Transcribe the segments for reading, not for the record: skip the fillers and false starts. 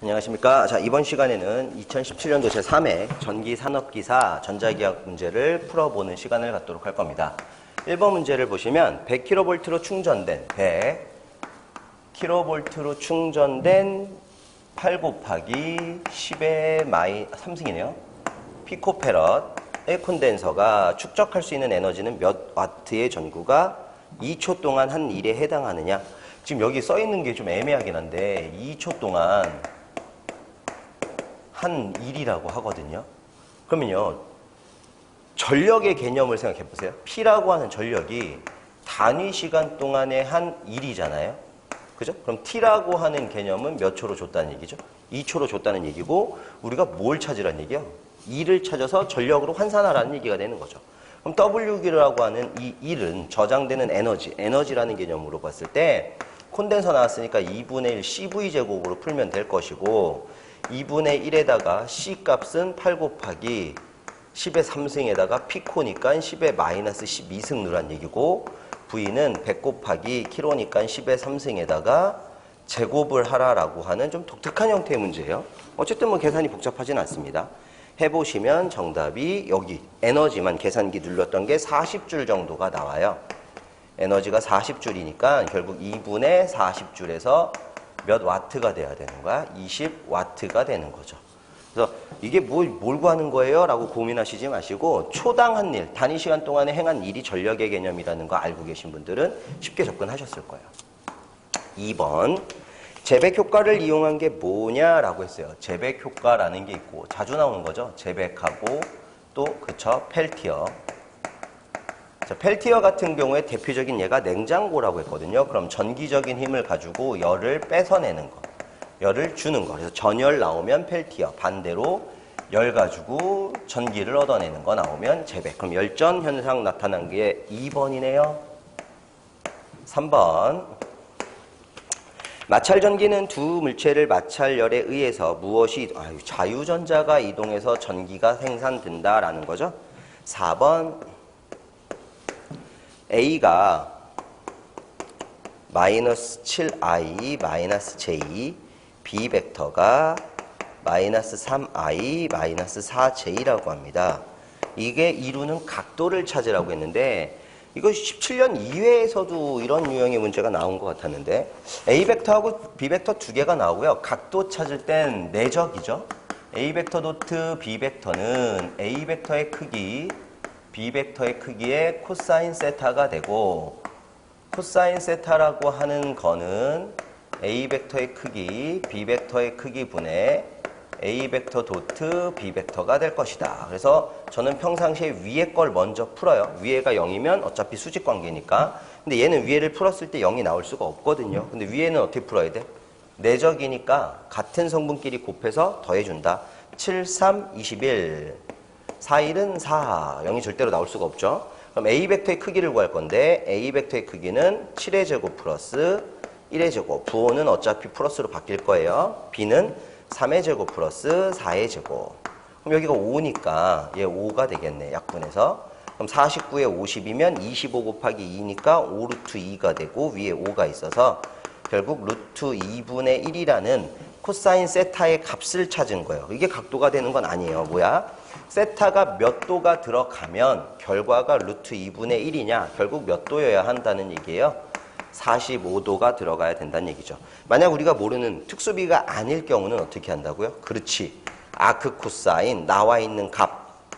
안녕하십니까. 자, 이번 시간에는 2017년도 제3회 전기산업기사 전자기학 문제를 풀어보는 시간을 갖도록 할 겁니다. 1번 문제를 보시면 100kV로 충전된 100kV로 충전된 8 곱하기 10의 3승이네요. 피코페럿의 콘덴서가 축적할 수 있는 에너지는 몇 와트의 전구가 2초 동안 한 일에 해당하느냐. 지금 여기 써 있는 게 좀 애매하긴 한데 2초 동안 한 일이라고 하거든요. 그러면요, 전력의 개념을 생각해 보세요. P라고 하는 전력이 단위 시간 동안의 한 일이잖아요. 그죠? 그럼 T라고 하는 개념은 몇 초로 줬다는 얘기죠? 2초로 줬다는 얘기고, 우리가 뭘 찾으라는 얘기예요? E를 찾아서 전력으로 환산하라는 얘기가 되는 거죠. 그럼 WQ라고 하는 이 1은 저장되는 에너지라는 개념으로 봤을 때 콘덴서 나왔으니까 2분의 1 CV제곱으로 풀면 될 것이고, 2분의 1에다가 C 값은 8 곱하기 10의 3승에다가 피코니까 10의 마이너스 12승 넣으란 얘기고, V는 100 곱하기 킬로니까 10의 3승에다가 제곱을 하라라고 하는 좀 독특한 형태의 문제예요. 어쨌든 뭐 계산이 복잡하진 않습니다. 해보시면 정답이 여기 에너지만 계산기 눌렀던 게 40줄 정도가 나와요. 에너지가 40줄이니까 결국 2분의 40줄에서 몇 와트가 돼야 되는 거야? 20와트가 되는 거죠. 그래서 이게 뭘 구하는 거예요? 라고 고민하시지 마시고 초당 한 일, 단위 시간 동안에 행한 일이 전력의 개념이라는 거 알고 계신 분들은 쉽게 접근하셨을 거예요. 2번, 재백 효과를 이용한 게 뭐냐라고 했어요. 재백 효과라는 게 있고 자주 나오는 거죠. 재백하고 또 그쵸, 펠티어. 자, 펠티어 같은 경우에 대표적인 예가 냉장고라고 했거든요. 그럼 전기적인 힘을 가지고 열을 뺏어내는 거, 열을 주는 거. 그래서 전열 나오면 펠티어, 반대로 열 가지고 전기를 얻어내는 거 나오면 재백. 그럼 열전 현상 나타난 게 2번이네요. 3번. 마찰전기는 두 물체를 마찰열에 의해서 무엇이 자유전자가 이동해서 전기가 생산된다라는 거죠. 4번. A가 마이너스 7i 마이너스 j, B 벡터가 마이너스 3i 마이너스 4j라고 합니다. 이게 이루는 각도를 찾으라고 했는데 이거 17년 2회에서도 이런 유형의 문제가 나온 것 같았는데 A 벡터하고 B 벡터 두 개가 나오고요. 각도 찾을 땐 내적이죠. A 벡터 도트 B 벡터는 A 벡터의 크기 B 벡터의 크기의 코사인 세타가 되고, 코사인 세타라고 하는 거는 A 벡터의 크기, B 벡터의 크기 분의 A 벡터 도트 B 벡터가 될 것이다. 그래서 저는 평상시에 위에 걸 먼저 풀어요. 위에가 0이면 어차피 수직 관계니까. 근데 얘는 위에를 풀었을 때 0이 나올 수가 없거든요. 근데 위에는 어떻게 풀어야 돼? 내적이니까 같은 성분끼리 곱해서 더해준다. 7, 3, 21. 4일은 4, 0이 절대로 나올 수가 없죠. 그럼 A 벡터의 크기를 구할 건데 A 벡터의 크기는 7의 제곱 플러스 1의 제곱, 부호는 어차피 플러스로 바뀔 거예요. B는 3의 제곱 플러스 4의 제곱. 그럼 여기가 5니까 얘 5가 되겠네, 약분해서. 그럼 49에 50이면 25 곱하기 2니까 5 루트 2가 되고 위에 5가 있어서 결국 루트 2분의 1이라는 코사인 세타의 값을 찾은 거예요. 이게 각도가 되는 건 아니에요. 뭐야? 세타가 몇 도가 들어가면 결과가 루트 2분의 1이냐? 결국 몇 도여야 한다는 얘기예요. 45도가 들어가야 된다는 얘기죠. 만약 우리가 모르는 특수비가 아닐 경우는 어떻게 한다고요? 그렇지. 아크 코사인 나와 있는 값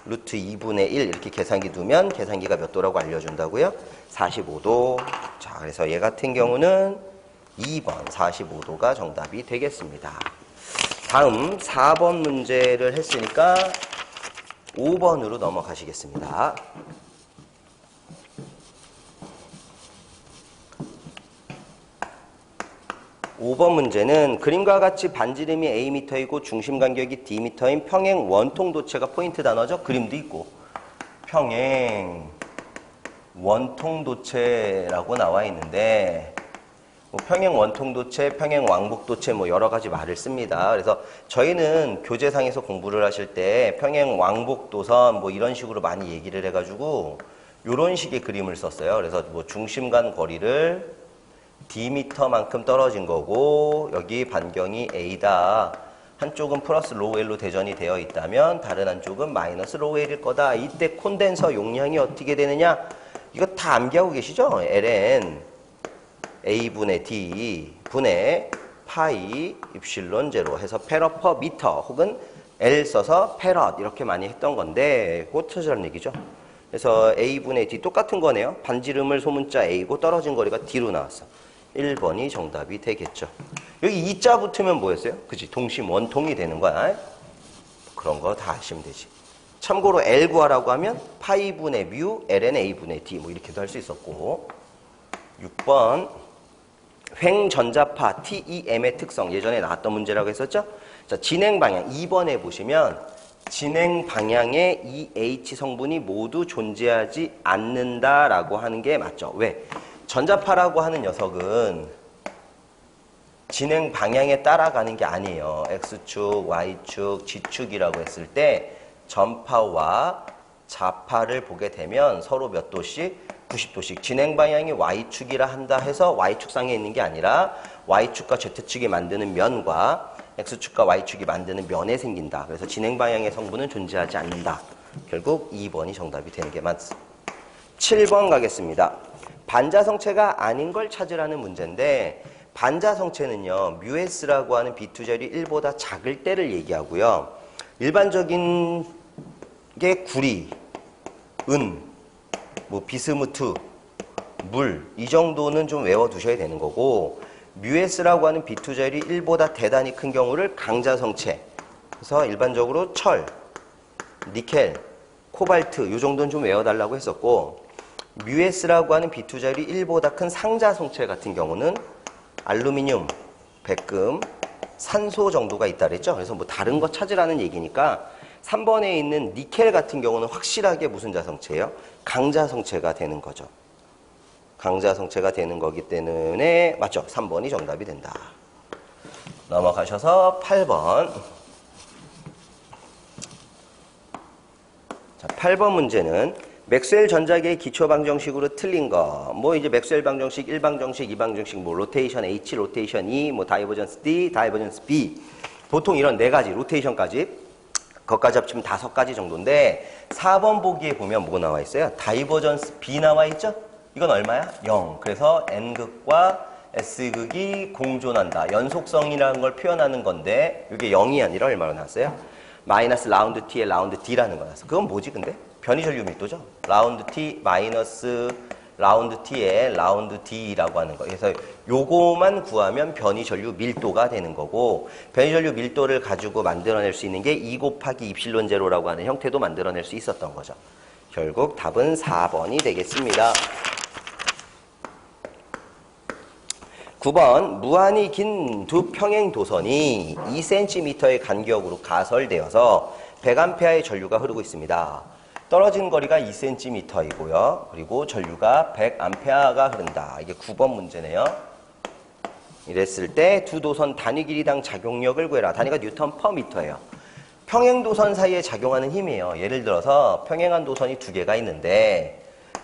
루트 2분의 1 이렇게 계산기 두면 계산기가 몇 도라고 알려준다고요? 45도. 자, 그래서 얘 같은 경우는 2번 45도가 정답이 되겠습니다. 다음 4번 문제를 했으니까 5번으로 넘어가시겠습니다. 5번 문제는 그림과 같이 반지름이 Am이고 중심 간격이 Dm인 평행 원통도체가 포인트 단어죠. 그림도 있고 평행 원통도체라고 나와 있는데 평행 원통도체, 평행 왕복도체 여러 가지 말을 씁니다. 그래서 저희는 교재상에서 공부를 하실 때 평행 왕복도선 이런 식으로 많이 얘기를 해가지고 이런 식의 그림을 썼어요. 그래서 중심 간 거리를 D미터만큼 떨어진 거고 여기 반경이 A다. 한쪽은 플러스 로우 L로 대전이 되어 있다면 다른 한쪽은 마이너스 로우 L일 거다. 이때 콘덴서 용량이 어떻게 되느냐? 이거 다 암기하고 계시죠? ln A분의 D 분의 파이 입실론 제로 해서 페러 퍼 미터 혹은 L 써서 페럿 이렇게 많이 했던 건데 그거 찾으라는 얘기죠. 그래서 A분의 D 똑같은 거네요. 반지름을 소문자 A고 떨어진 거리가 D로 나왔어. 1번이 정답이 되겠죠. 여기 2자 붙으면 뭐였어요? 그치? 동심 원통이 되는 거야. 그런 거 다 아시면 되지. 참고로 L 구하라고 하면 파이분의 뮤 ln A분의 D 뭐 이렇게도 할 수 있었고 6번 횡전자파 TEM의 특성 예전에 나왔던 문제라고 했었죠? 자, 진행 방향 2번에 보시면 진행 방향에 이 H 성분이 모두 존재하지 않는다라고 하는 게 맞죠. 왜? 전자파라고 하는 녀석은 진행 방향에 따라가는 게 아니에요. X축, Y축, G축이라고 했을 때 전파와 자파를 보게 되면 서로 몇 도씩? 90도씩. 진행 방향이 Y축이라 한다 해서 Y축상에 있는 게 아니라 Y축과 Z축이 만드는 면과 X축과 Y축이 만드는 면에 생긴다. 그래서 진행 방향의 성분은 존재하지 않는다. 결국 2번이 정답이 되는 게 맞습니다. 7번 가겠습니다. 반자성체가 아닌 걸 찾으라는 문제인데 반자성체는요. 뮤S라고 하는 B2절이 1보다 작을 때를 얘기하고요. 일반적인 게 구리, 은, 뭐 비스무트, 물 이 정도는 좀 외워두셔야 되는 거고 뮤S라고 하는 B2절이 1보다 대단히 큰 경우를 강자성체 그래서 일반적으로 철, 니켈, 코발트 이 정도는 좀 외워달라고 했었고 뮤S라고 하는 B2절이 1보다 큰 상자성체 같은 경우는 알루미늄, 백금, 산소 정도가 있다 그랬죠. 그래서 뭐 다른 거 찾으라는 얘기니까 3번에 있는 니켈 같은 경우는 확실하게 무슨 자성체예요? 강자성체가 되는 거죠. 강자성체가 되는 거기 때문에 맞죠? 3번이 정답이 된다. 넘어가셔서 8번. 자, 8번 문제는 맥스웰 전자계의 기초 방정식으로 틀린 거. 뭐 이제 맥스웰 방정식 1방정식, 2방정식, 뭐 로테이션 H, 로테이션 E, 뭐 다이버전스 D, 다이버전스 B. 보통 이런 4가지, 로테이션까지. 거기까지 합치면 5가지 정도인데 4번 보기에 보면 뭐가 나와 있어요? 다이버전스 B 나와 있죠? 이건 얼마야? 0. 그래서 N극과 S극이 공존한다. 연속성이라는 걸 표현하는 건데 이게 0이 아니라 얼마로 나왔어요? 마이너스 라운드 T에 라운드 D라는 거 나왔어. 그건 뭐지 근데? 변이전류 밀도죠? 라운드 T 마이너스 라운드 T에 라운드 D라고 하는 거. 그래서 요거만 구하면 변이전류 밀도가 되는 거고 변이전류 밀도를 가지고 만들어낼 수 있는 게 2 곱하기 입실론 제로라고 하는 형태도 만들어낼 수 있었던 거죠. 결국 답은 4번이 되겠습니다. 9번 무한히 긴 두 평행 도선이 2cm의 간격으로 가설되어서 100A의 전류가 흐르고 있습니다. 떨어진 거리가 2cm이고요. 그리고 전류가 100A가 흐른다. 이게 9번 문제네요. 이랬을 때 두 도선 단위 길이당 작용력을 구해라. 단위가 뉴턴 퍼 미터예요. 평행 도선 사이에 작용하는 힘이에요. 예를 들어서 평행한 도선이 2개가 있는데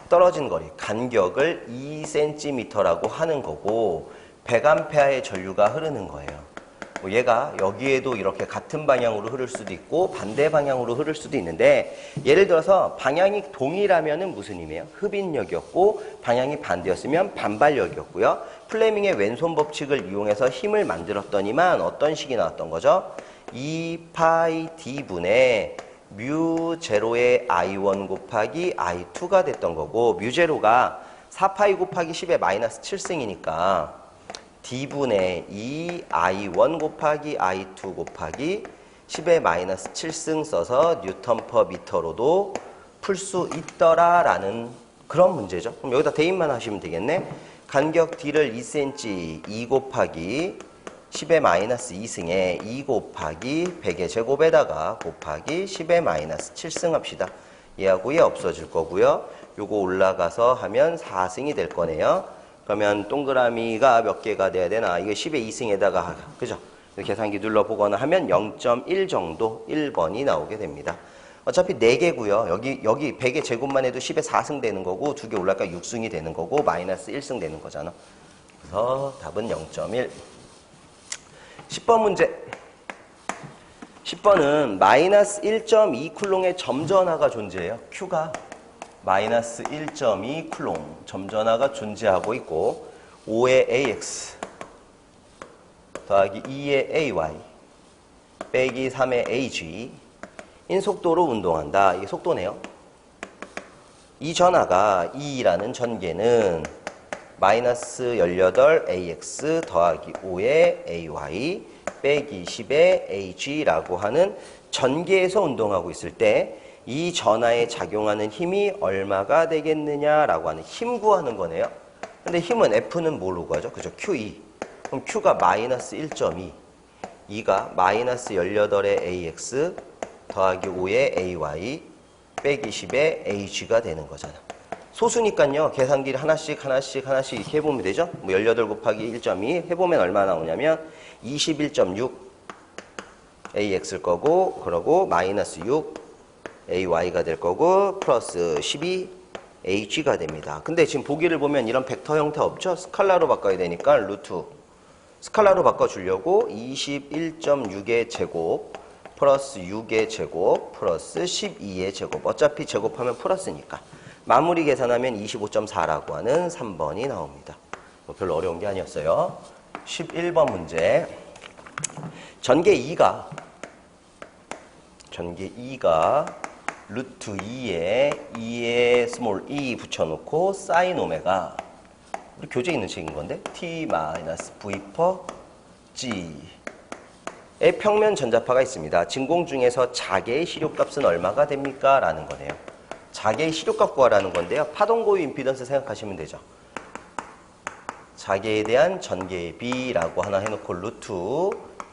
떨어진 거리, 간격을 2cm라고 하는 거고 100A의 전류가 흐르는 거예요. 뭐 얘가 여기에도 이렇게 같은 방향으로 흐를 수도 있고 반대 방향으로 흐를 수도 있는데 예를 들어서 방향이 동일하면은 무슨 힘이에요? 흡인력이었고 방향이 반대였으면 반발력이었고요. 플레밍의 왼손 법칙을 이용해서 힘을 만들었더니만 어떤 식이 나왔던 거죠? 2파이 D분의 뮤 제로의 I1 곱하기 I2가 됐던 거고 뮤 제로가 4파이 곱하기 10의 마이너스 7승이니까 D분의 2I1 곱하기 I2 곱하기 10의 마이너스 7승 써서 뉴턴 퍼 미터로도 풀 수 있더라라는 그런 문제죠. 그럼 여기다 대입만 하시면 되겠네. 간격 D를 2cm 2 곱하기 10의 마이너스 2승에 2 곱하기 100의 제곱에다가 곱하기 10의 마이너스 7승 합시다. 얘하고 얘 없어질 거고요. 요거 올라가서 하면 4승이 될 거네요. 그러면 동그라미가 몇 개가 돼야 되나? 이게 10의 2승에다가, 그죠? 계산기 눌러보거나 하면 0.1 정도 1번이 나오게 됩니다. 어차피 4개고요. 여기 100의 제곱만 해도 10의 4승 되는 거고 2개 올라가 6승이 되는 거고 마이너스 1승 되는 거잖아. 그래서 답은 0.1. 10번 문제. 10번은 마이너스 1.2 쿨롱의 점전하가 존재해요. Q가 마이너스 1.2 쿨롱 점전하가 존재하고 있고 5의 AX 더하기 2의 AY 빼기 3의 AG 인 속도로 운동한다. 이게 속도네요. 이 전하가 2라는 전개는 마이너스 18AX 더하기 5의 AY 빼기 10의 AG라고 하는 전개에서 운동하고 있을 때 이 전하에 작용하는 힘이 얼마가 되겠느냐라고 하는 힘 구하는 거네요. 근데 힘은 F는 뭘로 구하죠? 그죠? QE. 그럼 Q가 마이너스 1.2, 2가 마이너스 18의 AX 더하기 5의 AY 빼기 10의 AG가 되는 거잖아. 소수니까요. 계산기를 하나씩 이렇게 해보면 되죠. 뭐 18 곱하기 1.2 해보면 얼마 나오냐면 21.6 AX일 거고 그러고 마이너스 6 AY가 될 거고 플러스 12 AG가 됩니다. 근데 지금 보기를 보면 이런 벡터 형태 없죠? 스칼라로 바꿔야 되니까 루트 스칼라로 바꿔주려고 21.6의 제곱 플러스 6의 제곱 플러스 12의 제곱 어차피 제곱하면 플러스니까 마무리 계산하면 25.4라고 하는 3번이 나옵니다. 뭐 별로 어려운 게 아니었어요. 11번 문제 전개 2가 루트 2에 스몰 e 붙여놓고 사인 오메가 우리 교재에 있는 책인 건데 t-v 퍼 g의 평면 전자파가 있습니다. 진공 중에서 자개의 시료값은 얼마가 됩니까? 라는 거네요. 자개의 시료값 구하라는 건데요. 파동고유 임피던스 생각하시면 되죠. 자개에 대한 전개의 B라고 하나 해놓고 루트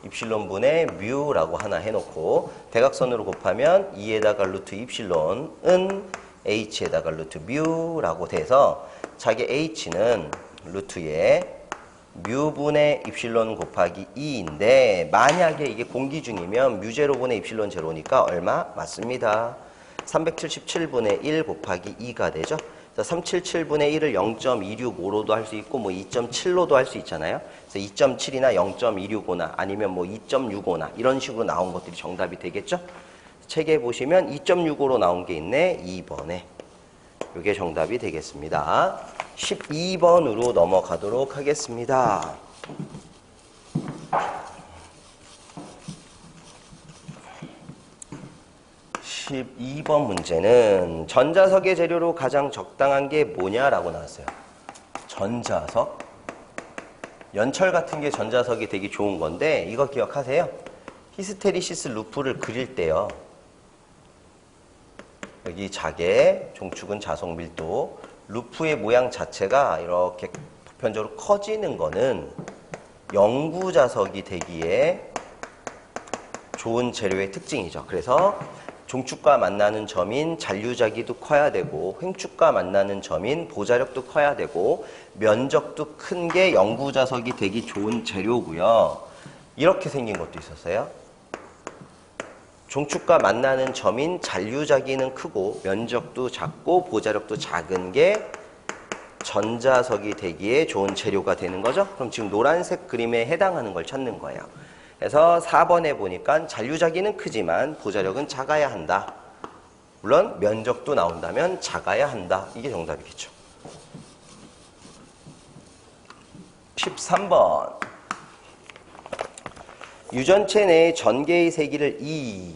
입실론분의 뮤라고 하나 해놓고 대각선으로 곱하면 2에다가 루트 입실론은 H에다가 루트 뮤라고 돼서 자개 H는 루트의 뮤분의 입실론 곱하기 2인데 만약에 이게 공기 중이면 뮤제로분의 입실론 제로니까 얼마? 맞습니다. 377분의 1 곱하기 2가 되죠. 377분의 1을 0.265로도 할 수 있고 뭐 2.7로도 할 수 있잖아요. 그래서 2.7이나 0.265나 아니면 뭐 2.65나 이런 식으로 나온 것들이 정답이 되겠죠. 책에 보시면 2.65로 나온 게 있네. 2번에. 이게 정답이 되겠습니다. 12번으로 넘어가도록 하겠습니다. 12번 문제는 전자석의 재료로 가장 적당한 게 뭐냐라고 나왔어요. 전자석. 연철 같은 게 전자석이 되게 좋은 건데 이거 기억하세요. 히스테리시스 루프를 그릴 때요. 여기 자개, 종축은 자석 밀도, 루프의 모양 자체가 이렇게 보편적으로 커지는 거는 영구자석이 되기에 좋은 재료의 특징이죠. 그래서 종축과 만나는 점인 잔류자기도 커야 되고 횡축과 만나는 점인 보자력도 커야 되고 면적도 큰 게 영구자석이 되기 좋은 재료고요. 이렇게 생긴 것도 있었어요. 종축과 만나는 점인 잔류자기는 크고 면적도 작고 보자력도 작은 게 전자석이 되기에 좋은 재료가 되는 거죠. 그럼 지금 노란색 그림에 해당하는 걸 찾는 거예요. 그래서 4번에 보니까 잔류자기는 크지만 보자력은 작아야 한다. 물론 면적도 나온다면 작아야 한다. 이게 정답이겠죠. 13번 유전체 내의 전개의 세기를 E,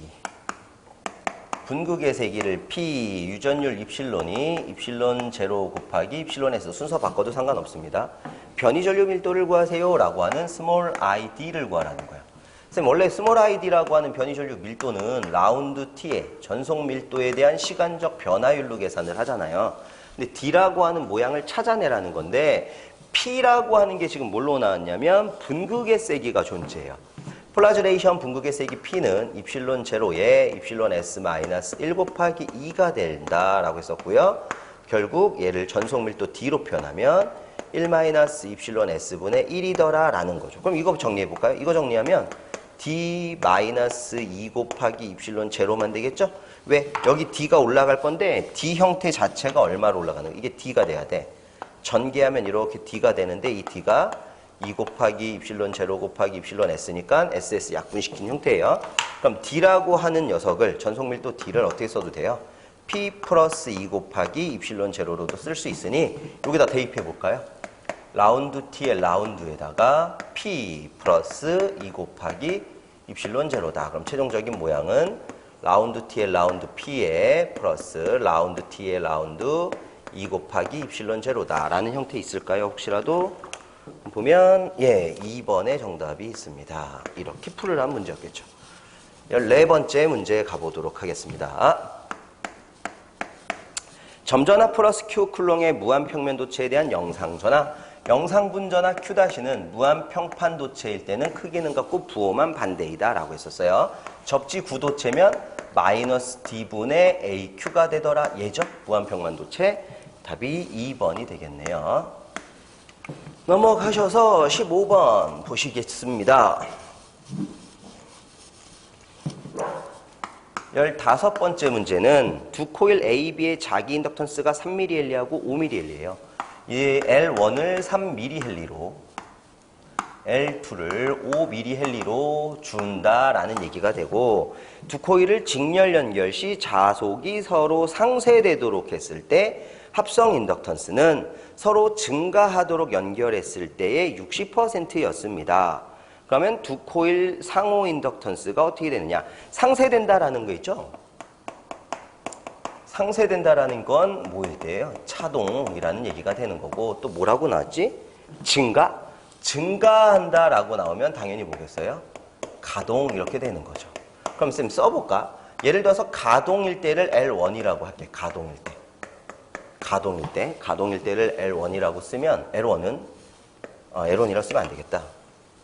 분극의 세기를 P, 유전율 입실론이 입실론 제로 곱하기 입실론 S 순서 바꿔도 상관없습니다. 변이 전류 밀도를 구하세요 라고 하는 스몰 id를 구하라는 거예요. 선생님 원래 스몰 id라고 하는 변이 전류 밀도는 라운드 t의 전속 밀도에 대한 시간적 변화율로 계산을 하잖아요. 근데 d라고 하는 모양을 찾아내라는 건데 p라고 하는 게 지금 뭘로 나왔냐면 분극의 세기가 존재해요. 폴라즈레이션 분극의 세기 P는 입실론 제로에 입실론 S 마이너스 1 곱하기 2가 된다라고 했었고요. 결국 얘를 전속 밀도 D로 표현하면 1 마이너스 입실론 S분의 1이더라 라는 거죠. 그럼 이거 정리해 볼까요? 이거 정리하면 D 마이너스 2 곱하기 입실론 제로만 되겠죠? 왜? 여기 D가 올라갈 건데 D 형태 자체가 얼마로 올라가는 거예요? 이게 D가 돼야 돼. 전개하면 이렇게 D가 되는데 이 D가 2 곱하기 입실론 제로 곱하기 입실론 S니까 SS 약분시킨 형태예요. 그럼 D라고 하는 녀석을 전속밀도 D를 어떻게 써도 돼요? P 플러스 2 곱하기 입실론 제로로도 쓸 수 있으니 여기다 대입해 볼까요? 라운드 T의 라운드에다가 P 플러스 2 곱하기 입실론 제로다. 그럼 최종적인 모양은 라운드 T의 라운드 P에 플러스 라운드 T의 라운드 2 곱하기 입실론 제로다 라는 형태 있을까요? 혹시라도 보면 2번의 정답이 있습니다. 이렇게 풀으라는 문제였겠죠. 14번째 문제 가보도록 하겠습니다. 점전화 플러스 Q 쿨롱의 무한평면도체에 대한 영상전화. 영상분전화 Q-는 무한평판도체일 때는 크기는 같고 부호만 반대이다 라고 했었어요. 접지 구도체면 마이너스 D분의 AQ가 되더라. 예죠? 무한평만도체. 답이 2번이 되겠네요. 넘어가셔서 15번 보시겠습니다. 15번째 문제는 두 코일 A, B의 자기 인덕턴스가 3mH하고 5mH예요. 이 L1을 3mH로 L2를 5mH로 준다라는 얘기가 되고 두 코일을 직렬 연결 시 자속이 서로 상쇄되도록 했을 때 합성 인덕턴스는 서로 증가하도록 연결했을 때의 60%였습니다. 그러면 두 코일 상호 인덕턴스가 어떻게 되느냐? 상쇄된다라는 거 있죠? 상쇄된다라는 건 뭐일 때예요? 차동이라는 얘기가 되는 거고 또 뭐라고 나왔지? 증가? 증가한다라고 나오면 당연히 뭐겠어요? 가동 이렇게 되는 거죠. 그럼 쌤 써볼까? 예를 들어서 가동일 때를 L1이라고 할게. 가동일 때. 가동일 때를 L1이라고 쓰면 L1은 L1이라고 쓰면 안 되겠다.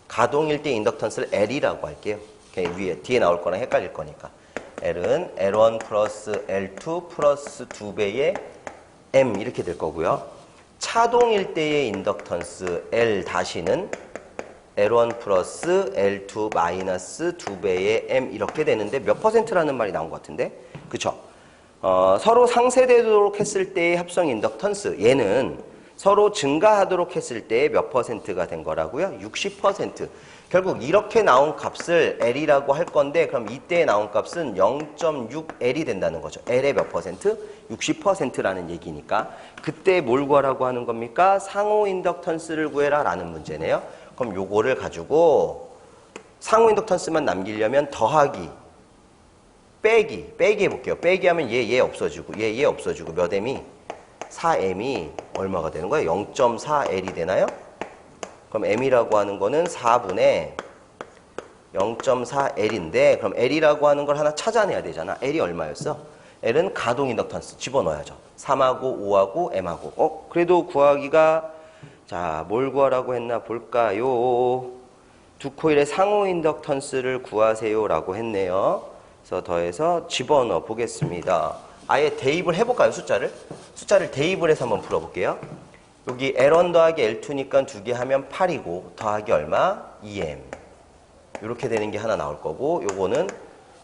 가동일 때 인덕턴스를 L이라고 할게요. 위에 뒤에 나올 거랑 헷갈릴 거니까. L은 L1 플러스 L2 플러스 2배의 M 이렇게 될 거고요. 차동일 때의 인덕턴스 L-는 L1 플러스 L2 마이너스 2배의 M 이렇게 되는데 몇 퍼센트라는 말이 나온 것 같은데? 그쵸? 서로 상쇄되도록 했을 때의 합성 인덕턴스 얘는 서로 증가하도록 했을 때 몇 퍼센트가 된 거라고요? 60%. 결국 이렇게 나온 값을 L이라고 할 건데 그럼 이때 나온 값은 0.6L이 된다는 거죠. L의 몇 퍼센트? 60%라는 얘기니까 그때 뭘 구하라고 하는 겁니까? 상호 인덕턴스를 구해라 라는 문제네요. 그럼 요거를 가지고 상호 인덕턴스만 남기려면 더하기 빼기 해볼게요. 빼기 하면 얘 없어지고 얘 없어지고 몇 M이? 4M이 얼마가 되는 거예요? 0.4L이 되나요? 그럼 M이라고 하는 거는 4분의 0.4L인데 그럼 L이라고 하는 걸 하나 찾아내야 되잖아. L이 얼마였어? L은 가동 인덕턴스 집어넣어야죠. 3하고 5하고 M하고. 그래도 구하기가 자, 뭘 구하라고 했나 볼까요? 두 코일의 상호 인덕턴스를 구하세요 라고 했네요. 그래서 더해서 집어넣어 보겠습니다. 아예 대입을 해볼까요? 숫자를 대입을 해서 한번 풀어볼게요. 여기 L1 더하기 L2니까 두 개 하면 8이고 더하기 얼마? 2M 이렇게 되는 게 하나 나올 거고 요거는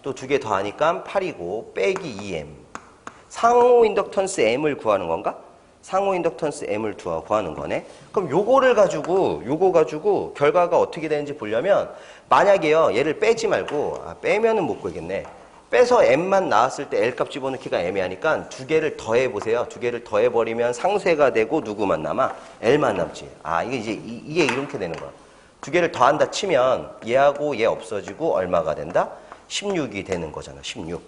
또 두 개 더하니까 8이고 빼기 2M 상호 인덕턴스 M을 구하는 건가? 상호 인덕턴스 M을 구하는 거네. 그럼 요거 가지고 결과가 어떻게 되는지 보려면 만약에요 얘를 빼지 말고 빼면은 못 구하겠네. 빼서 M만 나왔을 때 L값 집어넣기가 애매하니까 두 개를 더해보세요. 두 개를 더해버리면 상쇄가 되고 누구만 남아? L만 남지. 이게 이렇게 되는 거야. 두 개를 더한다 치면 얘하고 얘 없어지고 얼마가 된다? 16이 되는 거잖아. 16.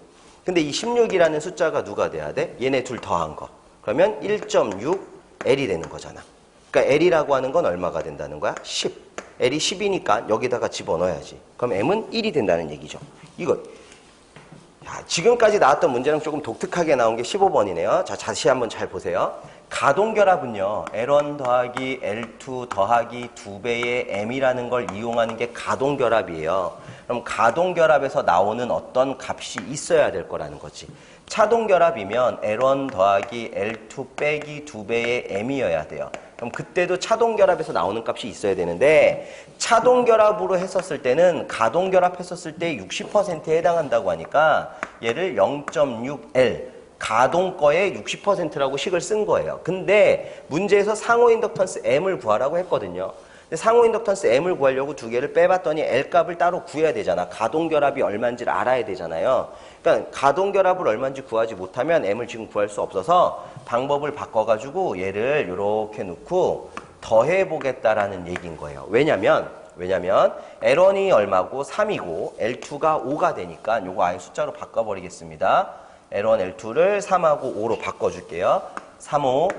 근데 이 16이라는 숫자가 누가 돼야 돼? 얘네 둘 더한 거. 그러면 1.6L이 되는 거잖아. 그러니까 L이라고 하는 건 얼마가 된다는 거야? 10. L이 10이니까 여기다가 집어넣어야지. 그럼 M은 1이 된다는 얘기죠. 이거. 지금까지 나왔던 문제는 조금 독특하게 나온 게 15번이네요. 자, 다시 한번 잘 보세요. 가동결합은요. L1 더하기 L2 더하기 2배의 M이라는 걸 이용하는 게 가동결합이에요. 그럼 가동결합에서 나오는 어떤 값이 있어야 될 거라는 거지. 차동결합이면 L1 더하기 L2 빼기 2배의 M이어야 돼요. 그럼 그때도 차동결합에서 나오는 값이 있어야 되는데 차동결합으로 했었을 때는 가동결합 했었을 때 60%에 해당한다고 하니까 얘를 0.6L 가동 거의 60%라고 식을 쓴 거예요. 근데 문제에서 상호 인덕턴스 M을 구하라고 했거든요. 근데 상호 인덕턴스 M을 구하려고 두 개를 빼봤더니 L 값을 따로 구해야 되잖아. 가동결합이 얼마인지를 알아야 되잖아요. 그러니까 가동결합을 얼마인지 구하지 못하면 M을 지금 구할 수 없어서 방법을 바꿔가지고 얘를 이렇게 놓고 더해보겠다라는 얘기인 거예요. 왜냐면 L1이 얼마고 3이고 L2가 5가 되니까 요거 아예 숫자로 바꿔버리겠습니다. L1, L2를 3하고 5로 바꿔줄게요. 3호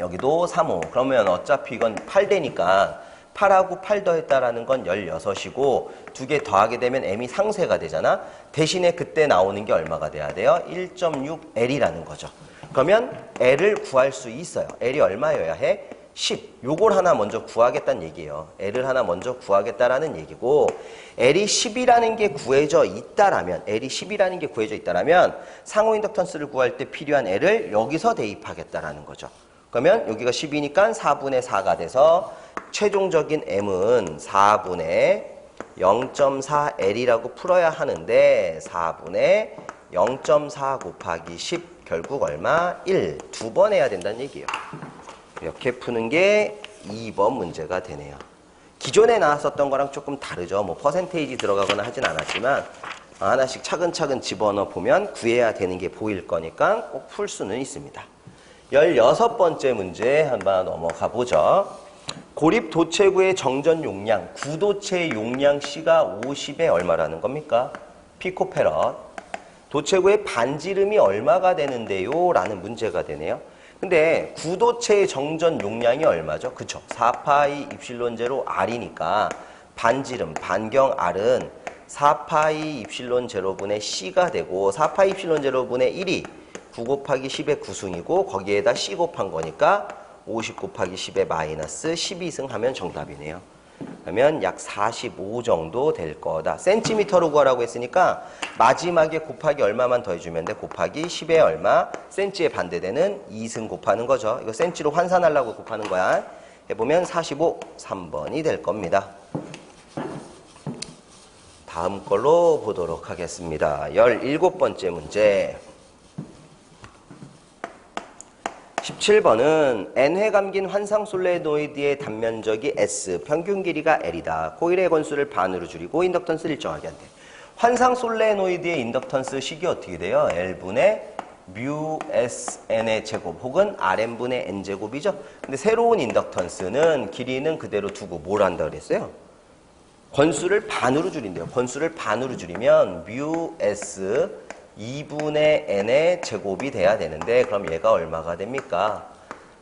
여기도 3호 그러면 어차피 이건 8되니까 8하고 8 더했다라는 건 16이고 두 개 더하게 되면 M이 상쇄가 되잖아. 대신에 그때 나오는 게 얼마가 돼야 돼요? 1.6L이라는 거죠. 그러면 L을 구할 수 있어요. L이 얼마여야 해? 10. 요걸 하나 먼저 구하겠다는 얘기예요. L을 하나 먼저 구하겠다라는 얘기고 L이 10이라는 게 구해져 있다라면 상호 인덕턴스를 구할 때 필요한 L을 여기서 대입하겠다라는 거죠. 그러면 여기가 10이니까 4분의 4가 돼서 최종적인 M은 4분의 0.4L이라고 풀어야 하는데 4분의 0.4 곱하기 10 결국 얼마? 1. 두 번 해야 된다는 얘기예요. 이렇게 푸는 게 2번 문제가 되네요. 기존에 나왔었던 거랑 조금 다르죠. 뭐 퍼센테이지 들어가거나 하진 않았지만 하나씩 차근차근 집어넣어 보면 구해야 되는 게 보일 거니까 꼭 풀 수는 있습니다. 16번째 문제 한번 넘어가 보죠. 고립 도체구의 정전 용량, 구도체 용량 C가 50에 얼마라는 겁니까? 피코페럿. 도체구의 반지름이 얼마가 되는데요? 라는 문제가 되네요. 근데 구도체의 정전 용량이 얼마죠? 그쵸? 4파이 입실론 제로 R이니까 반지름, 반경 R은 4파이 입실론 제로분의 C가 되고 4파이 입실론 제로분의 1이 9 곱하기 10의 9승이고 거기에다 C 곱한 거니까 50 곱하기 10의 마이너스 12승 하면 정답이네요. 그러면 약 45 정도 될 거다. 센티미터로 구하라고 했으니까 마지막에 곱하기 얼마만 더해주면 돼? 곱하기 10의 얼마? 센치에 반대되는 2승 곱하는 거죠. 이거 센치로 환산하려고 곱하는 거야. 해보면 45, 3번이 될 겁니다. 다음 걸로 보도록 하겠습니다. 17번째 문제. 17번은 N회 감긴 환상 솔레노이드의 단면적이 S, 평균 길이가 L이다. 코일의 건수를 반으로 줄이고 인덕턴스를 일정하게 한대. 환상 솔레노이드의 인덕턴스 식이 어떻게 돼요? L분의 뮤 SN의 제곱 혹은 RN분의 N제곱이죠. 근데 새로운 인덕턴스는 길이는 그대로 두고 뭘 한다 그랬어요? 건수를 반으로 줄인대요. 건수를 반으로 줄이면 뮤 S 2분의 n의 제곱이 돼야 되는데 그럼 얘가 얼마가 됩니까?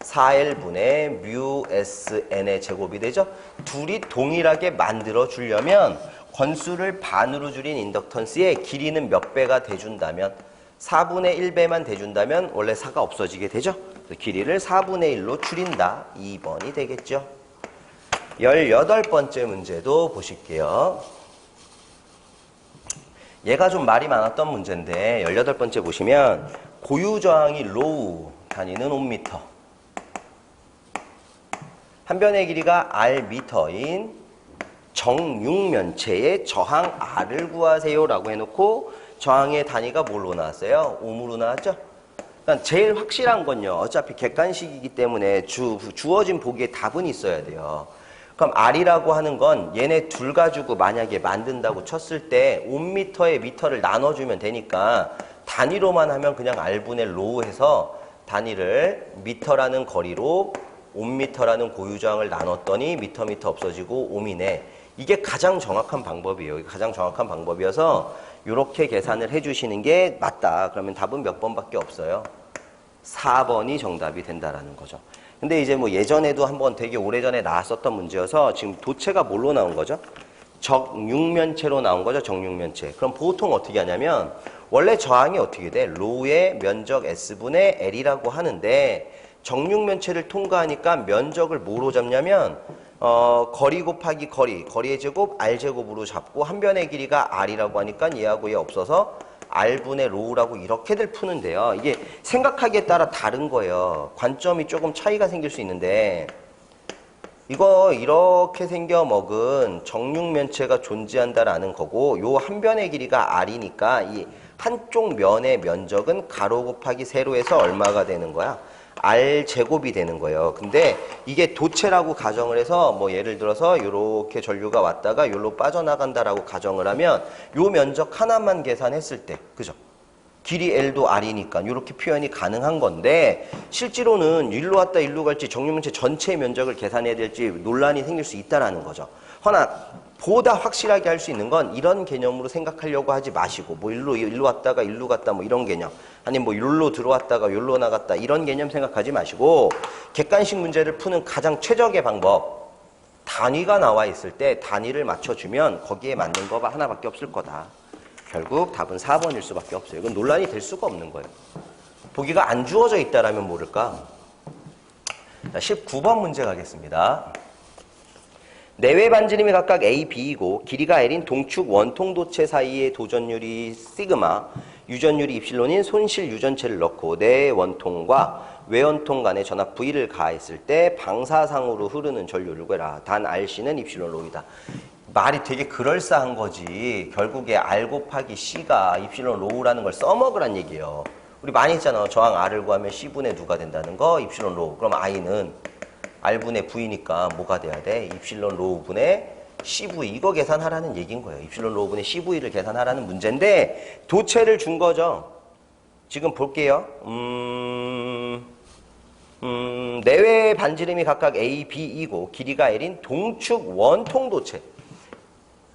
4L분의 뮤 SN의 제곱이 되죠? 둘이 동일하게 만들어 주려면 건수를 반으로 줄인 인덕턴스의 길이는 몇 배가 돼준다면 4분의 1배만 돼준다면 원래 4가 없어지게 되죠? 그래서 길이를 4분의 1로 줄인다. 2번이 되겠죠? 18번째 문제도 보실게요. 얘가 좀 말이 많았던 문제인데 18번째 보시면 고유저항이 로우, 단위는 5m, 한 변의 길이가 Rm인 정육면체의 저항 R을 구하세요 라고 해놓고 저항의 단위가 뭘로 나왔어요? 옴으로 나왔죠? 그러니까 제일 확실한 건요, 어차피 객관식이기 때문에 주어진 보기에 답은 있어야 돼요. 그럼 R이라고 하는 건 얘네 둘 가지고 만약에 만든다고 쳤을 때 5m에 미터를 나눠주면 되니까 단위로만 하면 그냥 R분의 로우 해서 단위를 미터라는 거리로 5m라는 고유저항을 나눴더니 미터 없어지고 5이네. 이게 가장 정확한 방법이에요. 가장 정확한 방법이어서 이렇게 계산을 해주시는 게 맞다. 그러면 답은 몇 번밖에 없어요. 4번이 정답이 된다라는 거죠. 근데 이제 뭐 예전에도 한번 되게 오래전에 나왔었던 문제여서 지금 도체가 뭘로 나온 거죠? 적육면체로 나온 거죠. 적육면체. 그럼 보통 어떻게 하냐면 원래 저항이 어떻게 돼? 로우의 면적 S분의 L이라고 하는데 적육면체를 통과하니까 면적을 뭐로 잡냐면 거리 곱하기 거리의 제곱 R제곱으로 잡고 한 변의 길이가 R이라고 하니까 얘하고 얘 없어서 R분의 로우라고 이렇게들 푸는데요. 이게 생각하기에 따라 다른 거예요. 관점이 조금 차이가 생길 수 있는데 이거 이렇게 생겨 먹은 정육면체가 존재한다라는 거고 요 한 변의 길이가 R이니까 이 한쪽 면의 면적은 가로 곱하기 세로 해서 얼마가 되는 거야? R 제곱이 되는 거예요. 근데 이게 도체라고 가정을 해서 뭐 예를 들어서 이렇게 전류가 왔다가 여기로 빠져나간다라고 가정을 하면 요 면적 하나만 계산했을 때, 그죠? 길이 L도 R이니까 이렇게 표현이 가능한 건데 실제로는 일로 왔다 일로 갈지 정류면체 전체 면적을 계산해야 될지 논란이 생길 수 있다라는 거죠. 허나 보다 확실하게 할 수 있는 건 이런 개념으로 생각하려고 하지 마시고 뭐 일로 왔다가 일로 갔다 뭐 이런 개념 아니면 뭐 일로 들어왔다가 일로 나갔다 이런 개념 생각하지 마시고 객관식 문제를 푸는 가장 최적의 방법 단위가 나와 있을 때 단위를 맞춰주면 거기에 맞는 거 하나밖에 없을 거다. 결국 답은 4번일 수밖에 없어요. 이건 논란이 될 수가 없는 거예요. 보기가 안 주어져 있다라면 모를까? 자, 19번 문제 가겠습니다. 내외 반지름이 각각 A, B이고 길이가 L인 동축 원통도체 사이의 도전율이 시그마, 유전율이 입실론인 손실 유전체를 넣고 내 원통과 외원통 간의 전압 V를 가했을 때 방사상으로 흐르는 전류를 구해라. 단 RC는 입실론 로이다. 말이 되게 그럴싸한 거지. 결국에 R 곱하기 C가 입실론 로우라는 걸 써먹으란 얘기예요. 우리 많이 했잖아. 저항 R을 구하면 C분의 누가 된다는 거. 입실론 로우. 그럼 I는 R분의 V니까 뭐가 돼야 돼? 입실론 로우분의 CV. 이거 계산하라는 얘기인 거예요. 입실론 로우분의 CV를 계산하라는 문제인데 도체를 준 거죠. 지금 볼게요. 내외 반지름이 각각 A, B이고 길이가 L인 동축 원통도체.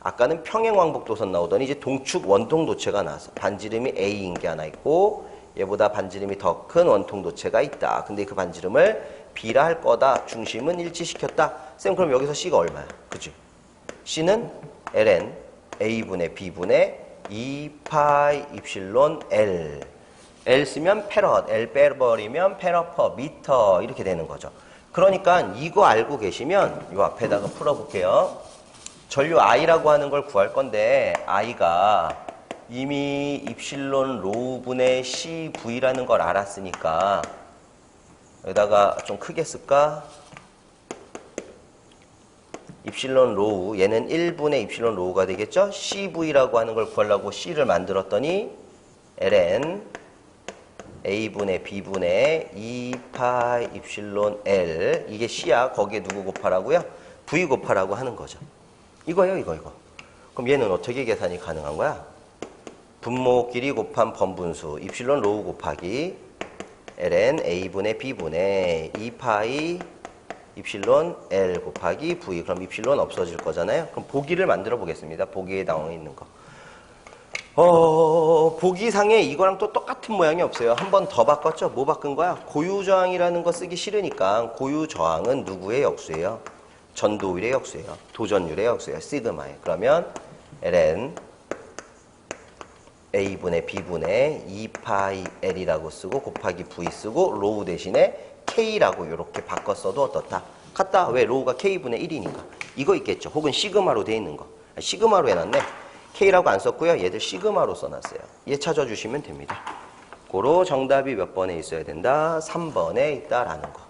아까는 평행왕복도선 나오더니 이제 동축 원통도체가 나왔어. 반지름이 A인 게 하나 있고 얘보다 반지름이 더 큰 원통도체가 있다. 근데 그 반지름을 B라 할 거다. 중심은 일치시켰다. 쌤 그럼 여기서 C가 얼마야? 그치? C는 ln A분의 B분의 2파이 입실론 L. L 쓰면 페럿, L 빼버리면 페럿 미터 이렇게 되는 거죠. 그러니까 이거 알고 계시면 이 앞에다가 풀어볼게요. 전류 I라고 하는 걸 구할 건데 I가 이미 입실론 로우분의 CV라는 걸 알았으니까 여기다가 좀 크게 쓸까? 입실론 로우, 얘는 1분의 입실론 로우가 되겠죠? CV라고 하는 걸 구하려고 C를 만들었더니 ln A분의 B분의 2파 입실론 L 이게 C야. 거기에 누구 곱하라고요? V 곱하라고 하는 거죠. 이거예요, 이거. 그럼 얘는 어떻게 계산이 가능한 거야? 분모 길이 곱한 번분수 입실론 로우 곱하기 ln A분의 B분의 2파이 입실론 L 곱하기 V. 그럼 입실론 없어질 거잖아요. 그럼 보기를 만들어 보겠습니다. 보기에 나와 있는 거. 보기상에 이거랑 또 똑같은 모양이 없어요. 한 번 더 바꿨죠? 뭐 바꾼 거야? 고유저항이라는 거 쓰기 싫으니까 고유저항은 누구의 역수예요? 전도율의 역수예요. 도전율의 역수예요. 시그마에. 그러면 ln A분의 B분의 2파이 L이라고 쓰고 곱하기 V 쓰고 로우 대신에 K라고 이렇게 바꿨어도 어떻다? 같다. 왜? 로우가 K분의 1이니까. 이거 있겠죠. 혹은 시그마로 돼 있는 거. 시그마로 해놨네. K라고 안 썼고요. 얘들 시그마로 써놨어요. 얘 찾아주시면 됩니다. 고로 정답이 몇 번에 있어야 된다? 3번에 있다라는 거.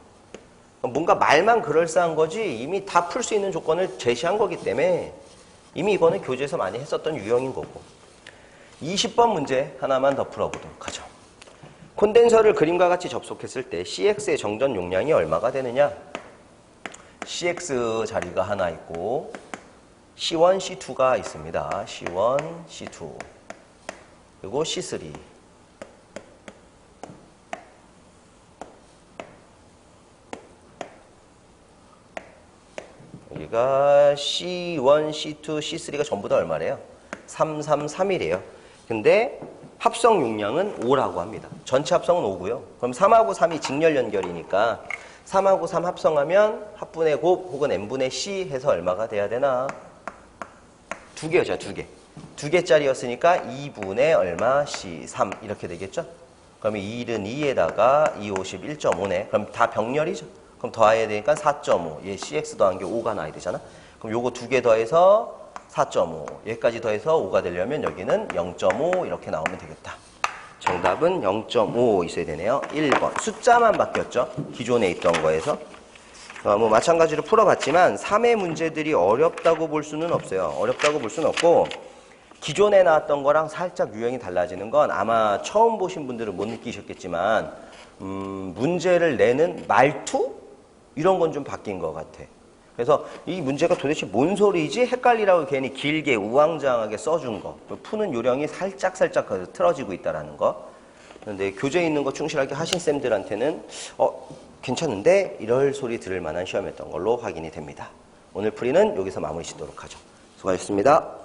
뭔가 말만 그럴싸한 거지 이미 다 풀 수 있는 조건을 제시한 거기 때문에 이미 이거는 교재에서 많이 했었던 유형인 거고. 20번 문제 하나만 더 풀어보도록 하죠. 콘덴서를 그림과 같이 접속했을 때 CX의 정전 용량이 얼마가 되느냐? CX 자리가 하나 있고 C1, C2가 있습니다. C1, C2 그리고 C3 여기가 C1, C2, C3가 전부 다 얼마래요? 3, 3, 3이래요. 근데 합성 용량은 5라고 합니다. 전체 합성은 5고요. 그럼 3하고 3이 직렬 연결이니까 3하고 3 합성하면 합분의 곱 혹은 n분의 c 해서 얼마가 돼야 되나? 2개죠, 2개. 2개짜리였으니까 2분의 얼마 c 3 이렇게 되겠죠? 그러면 1은 2에다가 2, 50, 1.5네. 그럼 다 병렬이죠. 그럼 더해야 되니까 4.5. 얘 cx 더한 게 5가 나야 되잖아. 그럼 요거 2개 더해서 4.5. 얘까지 더해서 5가 되려면 여기는 0.5 이렇게 나오면 되겠다. 정답은 0.5 있어야 되네요. 1번. 숫자만 바뀌었죠. 기존에 있던 거에서. 뭐 마찬가지로 풀어봤지만 3의 문제들이 어렵다고 볼 수는 없어요. 어렵다고 볼 수는 없고 기존에 나왔던 거랑 살짝 유형이 달라지는 건 아마 처음 보신 분들은 못 느끼셨겠지만 문제를 내는 말투? 이런 건 좀 바뀐 것 같아. 그래서 이 문제가 도대체 뭔 소리지? 헷갈리라고 괜히 길게 우왕좌왕하게 써준 거. 푸는 요령이 살짝 틀어지고 있다는 거. 그런데 교재에 있는 거 충실하게 하신 쌤들한테는 괜찮은데? 이럴 소리 들을 만한 시험이었던 걸로 확인이 됩니다. 오늘 풀이는 여기서 마무리 짓도록 하죠. 수고하셨습니다.